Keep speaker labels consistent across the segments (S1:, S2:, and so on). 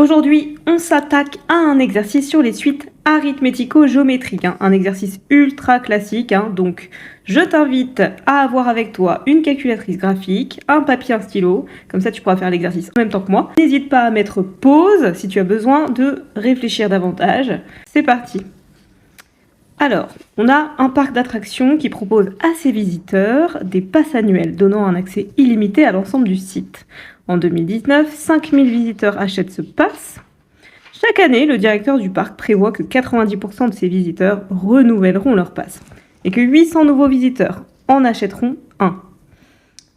S1: Aujourd'hui, on s'attaque à un exercice sur les suites arithmético-géométriques, un exercice ultra classique. Donc, je t'invite à avoir avec toi une calculatrice graphique, un papier, un stylo, comme ça tu pourras faire l'exercice en même temps que moi. N'hésite pas à mettre pause si tu as besoin de réfléchir davantage. C'est parti. Alors, on a un parc d'attractions qui propose à ses visiteurs des passes annuelles donnant un accès illimité à l'ensemble du site. En 2019, 5000 visiteurs achètent ce pass. Chaque année, le directeur du parc prévoit que 90% de ses visiteurs renouvelleront leur pass et que 800 nouveaux visiteurs en achèteront un.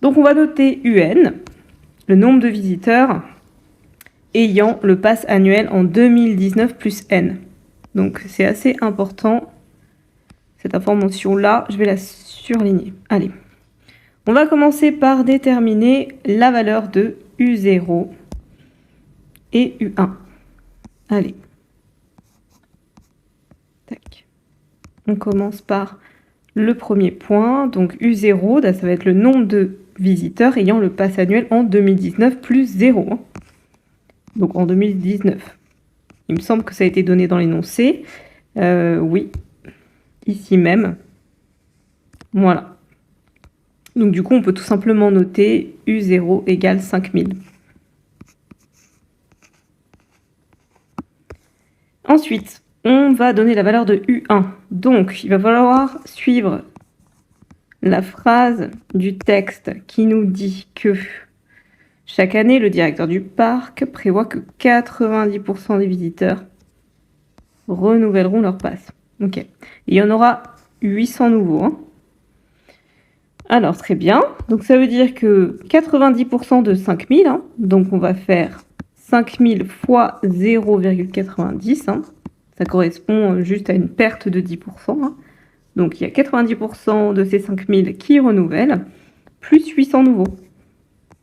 S1: Donc on va noter UN, le nombre de visiteurs ayant le pass annuel en 2019 plus N. Donc c'est assez important. Cette information-là, je vais la surligner. Allez, on va commencer par déterminer la valeur de U0 et U1. Allez. Tac. On commence par le premier point. Donc U0, ça va être le nombre de visiteurs ayant le pass annuel en 2019 plus 0. Donc en 2019. Il me semble que ça a été donné dans l'énoncé. Oui. Ici même. Voilà. Donc du coup, on peut tout simplement noter U0 égale 5000. Ensuite, on va donner la valeur de U1. Donc, il va falloir suivre la phrase du texte qui nous dit que chaque année, le directeur du parc prévoit que 90% des visiteurs renouvelleront leur passe. Ok. Et il y en aura 800 nouveaux. Alors, très bien. Donc, ça veut dire que 90% de 5000, donc on va faire 5000 fois 0,90. Ça correspond juste à une perte de 10%. Donc, il y a 90% de ces 5000 qui renouvellent, plus 800 nouveaux.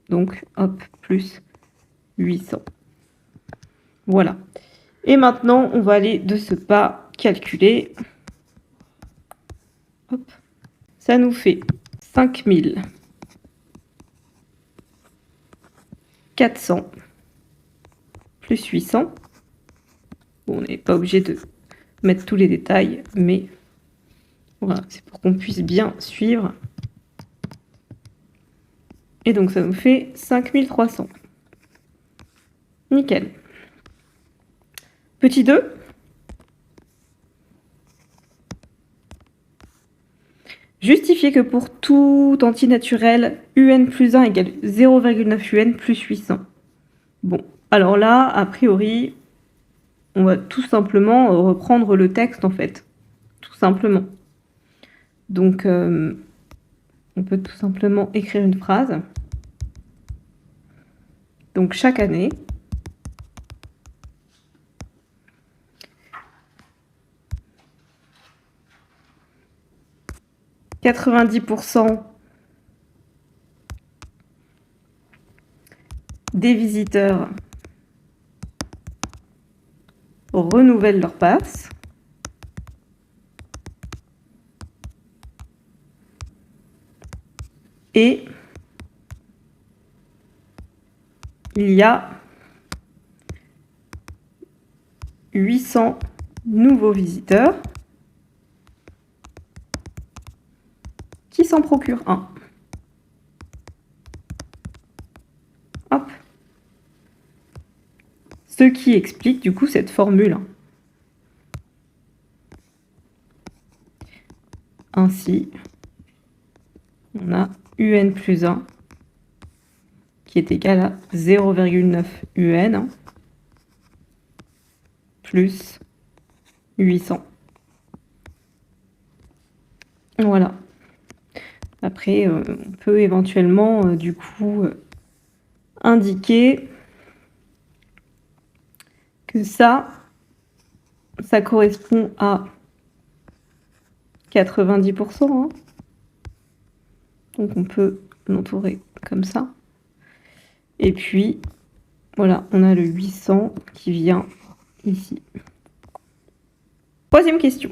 S1: Donc, hop, plus 800. Voilà. Et maintenant, on va aller de ce pas calculer. Hop. Ça nous fait 5400 plus 800. Bon, on n'est pas obligé de mettre tous les détails, mais voilà, c'est pour qu'on puisse bien suivre. Et donc, ça nous fait 5300. Nickel. Petit 2. Justifier que pour tout entier naturel, UN plus 1 égale 0,9 UN plus 800. Bon, alors là, a priori, on va tout simplement reprendre le texte, en fait. Tout simplement. Donc, on peut tout simplement écrire une phrase. Donc, chaque année, « 90% des visiteurs renouvellent leur passe. Et il y a 800 nouveaux visiteurs qui s'en procurent un. Hop. Ce qui explique du coup cette formule. Ainsi, on a UN plus 1 qui est égal à 0,9 UN plus 800. Voilà. Après, on peut éventuellement, du coup, indiquer que ça correspond à 90%. Donc, on peut l'entourer comme ça. Et puis, voilà, on a le 800 qui vient ici. Troisième question.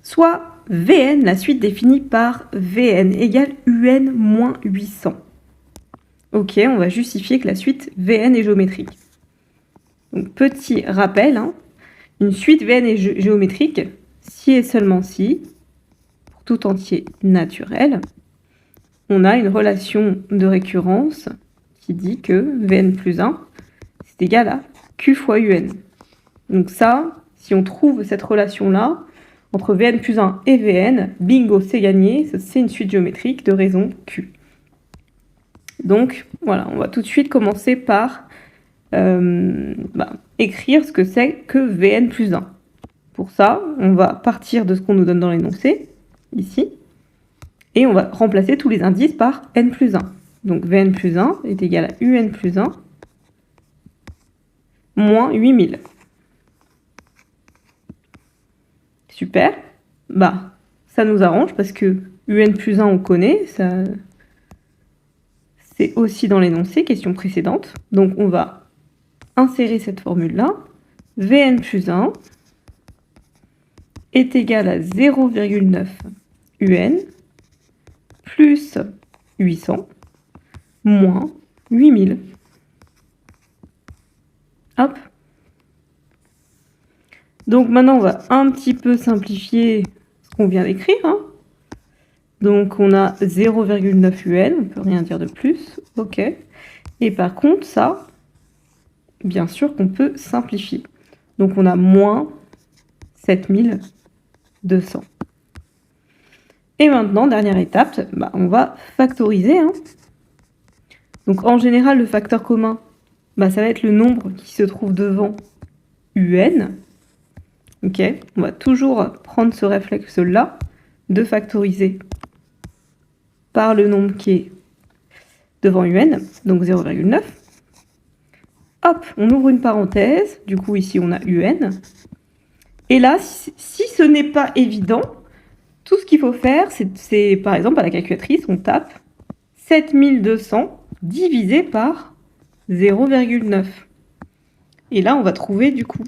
S1: Soit Vn, la suite définie par Vn égale Un moins 800. Ok, on va justifier que la suite Vn est géométrique. Donc, petit rappel, hein, une suite Vn est géométrique si et seulement si, pour tout entier naturel, on a une relation de récurrence qui dit que Vn plus 1, c'est égal à Q fois Un. Donc ça, si on trouve cette relation-là, entre Vn plus 1 et Vn, bingo, c'est gagné, c'est une suite géométrique de raison Q. Donc voilà, on va tout de suite commencer par écrire ce que c'est que Vn plus 1. Pour ça, on va partir de ce qu'on nous donne dans l'énoncé, ici, et on va remplacer tous les indices par n plus 1. Donc Vn plus 1 est égal à Un plus 1 moins 8000. Super. Ça nous arrange parce que Un plus 1, on connaît, ça, c'est aussi dans l'énoncé, question précédente. Donc on va insérer cette formule-là. Vn plus 1 est égal à 0,9 Un plus 800 moins 8000. Hop. Donc maintenant, on va un petit peu simplifier ce qu'on vient d'écrire. Hein. Donc on a 0,9 UN, on ne peut rien dire de plus. Ok. Et par contre, ça, bien sûr qu'on peut simplifier. Donc on a moins 7200. Et maintenant, dernière étape, on va factoriser. Hein. Donc en général, le facteur commun, ça va être le nombre qui se trouve devant UN. Ok, on va toujours prendre ce réflexe-là de factoriser par le nombre qui est devant UN, donc 0,9. Hop, on ouvre une parenthèse, du coup ici on a UN. Et là, si ce n'est pas évident, tout ce qu'il faut faire, c'est par exemple à la calculatrice, on tape 7200 divisé par 0,9. Et là, on va trouver du coup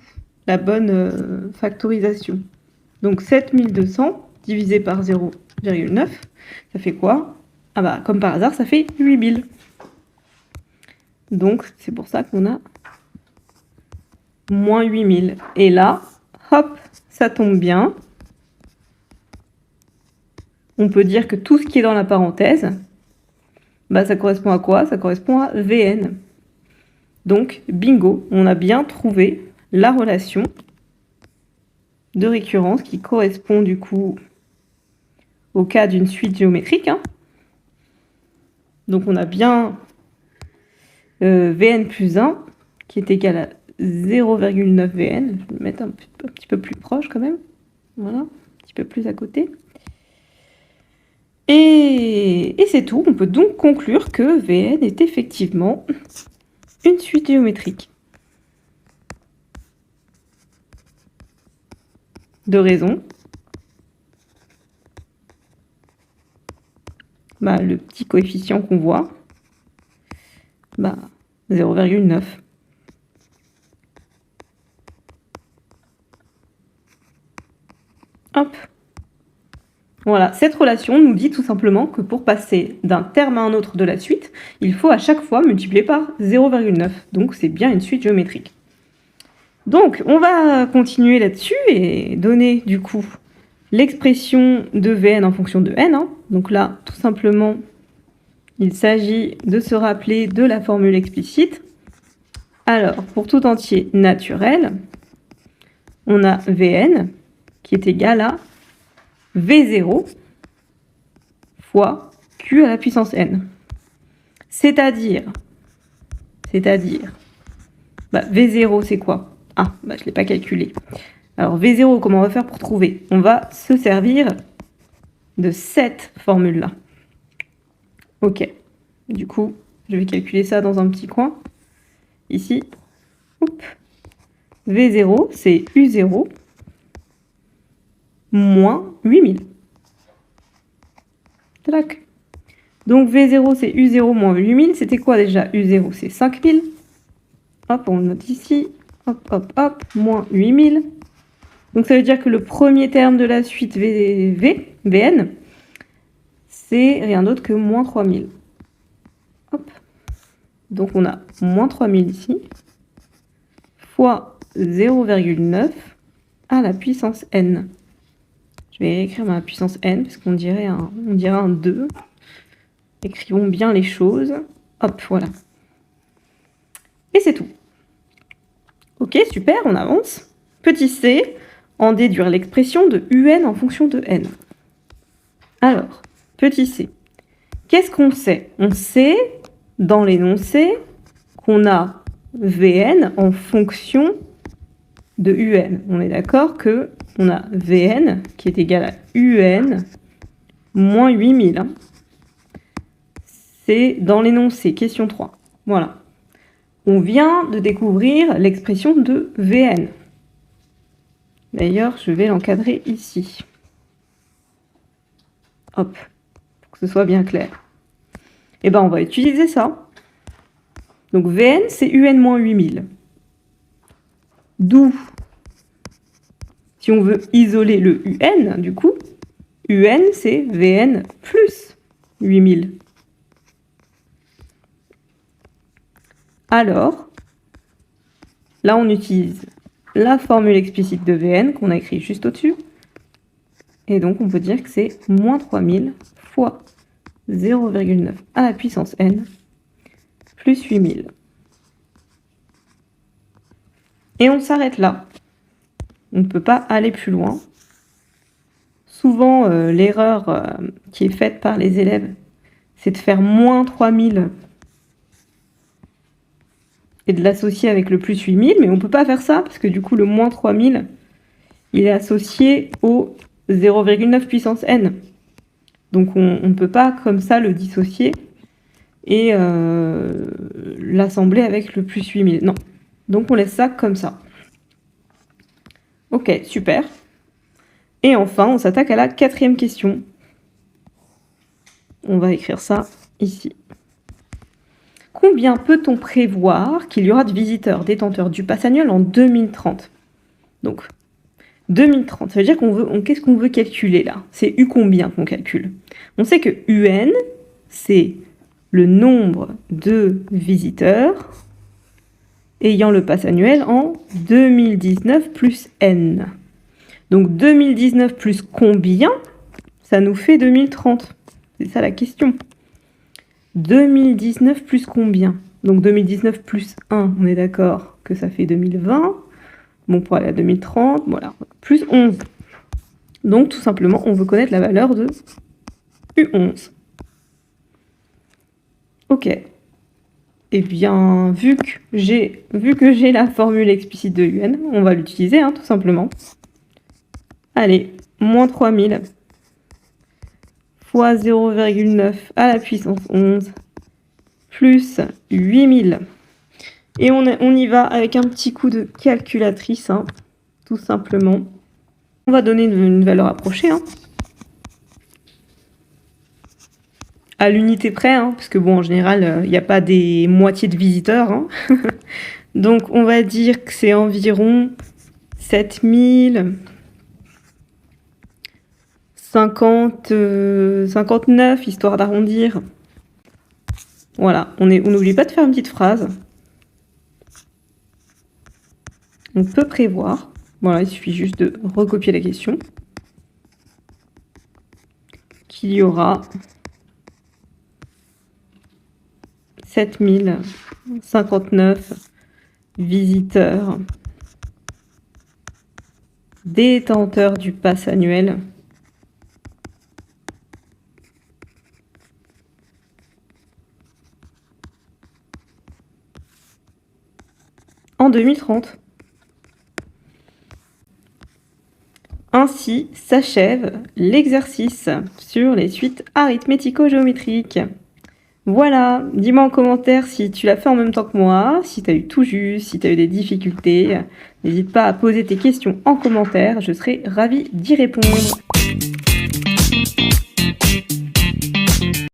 S1: la bonne factorisation. Donc 7200 divisé par 0,9, ça fait quoi? Comme par hasard, ça fait 8000. Donc c'est pour ça qu'on a moins 8000. Et là, hop, ça tombe bien. On peut dire que tout ce qui est dans la parenthèse, ça correspond à quoi? Ça correspond à Vn. Donc, bingo, on a bien trouvé la relation de récurrence qui correspond du coup au cas d'une suite géométrique. Hein. Donc on a bien Vn plus 1 qui est égal à 0,9 Vn. Je vais le mettre un petit peu plus proche quand même. Voilà, un petit peu plus à côté. Et c'est tout. On peut donc conclure que Vn est effectivement une suite géométrique. De raison. Le petit coefficient qu'on voit, 0,9. Hop. Voilà, cette relation nous dit tout simplement que pour passer d'un terme à un autre de la suite, il faut à chaque fois multiplier par 0,9. Donc c'est bien une suite géométrique. Donc on va continuer là-dessus et donner du coup l'expression de Vn en fonction de n. Hein. Donc là, tout simplement, il s'agit de se rappeler de la formule explicite. Alors, pour tout entier naturel, on a Vn qui est égal à V0 fois Q à la puissance n. C'est-à-dire, V0 c'est quoi? Je ne l'ai pas calculé. Alors V0, comment on va faire pour trouver? On va se servir de cette formule-là. Ok. Du coup, je vais calculer ça dans un petit coin. Ici. Oups. V0, c'est U0 moins 8000. Tac. Donc V0, c'est U0 moins 8000. C'était quoi déjà? U0, c'est 5000. Hop, on le note ici. Hop, hop, hop. Moins 8000. Donc ça veut dire que le premier terme de la suite Vn, c'est rien d'autre que moins 3000. Hop. Donc on a moins 3000 ici, fois 0,9 à la puissance n. Je vais écrire ma puissance n, parce qu'on dirait un 2. Écrivons bien les choses. Hop, voilà. Et c'est tout. Ok, super, on avance. Petit c, en déduire l'expression de un en fonction de n. Alors, petit c. Qu'est-ce qu'on sait? On sait, dans l'énoncé, qu'on a Vn en fonction de un. On est d'accord qu'on a Vn qui est égal à un moins 8000. Hein. C'est dans l'énoncé, question 3. Voilà. On vient de découvrir l'expression de Vn. D'ailleurs, je vais l'encadrer ici. Hop, pour que ce soit bien clair. Et ben, on va utiliser ça. Donc, Vn, c'est un moins 8000. D'où, si on veut isoler le un, du coup, un, c'est Vn plus 8000. Alors, là, on utilise la formule explicite de Vn qu'on a écrit juste au-dessus. Et donc, on peut dire que c'est moins 3000 fois 0,9 à la puissance n plus 8000. Et on s'arrête là. On ne peut pas aller plus loin. Souvent, l'erreur qui est faite par les élèves, c'est de faire moins 3000 et de l'associer avec le plus 8000, mais on ne peut pas faire ça, parce que du coup, le moins 3000, il est associé au 0,9 puissance n. Donc, on ne peut pas, comme ça, le dissocier et l'assembler avec le plus 8000. Non. Donc, on laisse ça comme ça. Ok, super. Et enfin, on s'attaque à la 4e question. On va écrire ça ici. Combien peut-on prévoir qu'il y aura de visiteurs détenteurs du pass annuel en 2030? Donc, 2030, ça veut dire qu'est-ce qu'on veut calculer là? C'est U combien qu'on calcule? On sait que UN, c'est le nombre de visiteurs ayant le pass annuel en 2019 plus N. Donc 2019 plus combien? Ça nous fait 2030. C'est ça la question. 2019 plus combien? Donc 2019 plus 1, on est d'accord que ça fait 2020. Bon, pour aller à 2030, voilà, plus 11. Donc tout simplement, on veut connaître la valeur de U11. Ok. Eh bien, vu que j'ai la formule explicite de UN, on va l'utiliser, hein, tout simplement. Allez, moins 3000 fois 0,9 à la puissance 11 plus 8000. Et on y va avec un petit coup de calculatrice, hein, tout simplement. On va donner une valeur approchée, hein, à l'unité près, hein, parce que bon, en général, il n'y a pas des moitiés de visiteurs. Hein. Donc, on va dire que c'est environ 7059, histoire d'arrondir. Voilà, on n'oublie pas de faire une petite phrase. On peut prévoir, voilà, il suffit juste de recopier la question, qu'il y aura 7059 visiteurs détenteurs du pass annuel en 2030. Ainsi s'achève l'exercice sur les suites arithmético-géométriques. Voilà, dis-moi en commentaire si tu l'as fait en même temps que moi, si tu as eu tout juste, si tu as eu des difficultés. N'hésite pas à poser tes questions en commentaire, je serai ravie d'y répondre.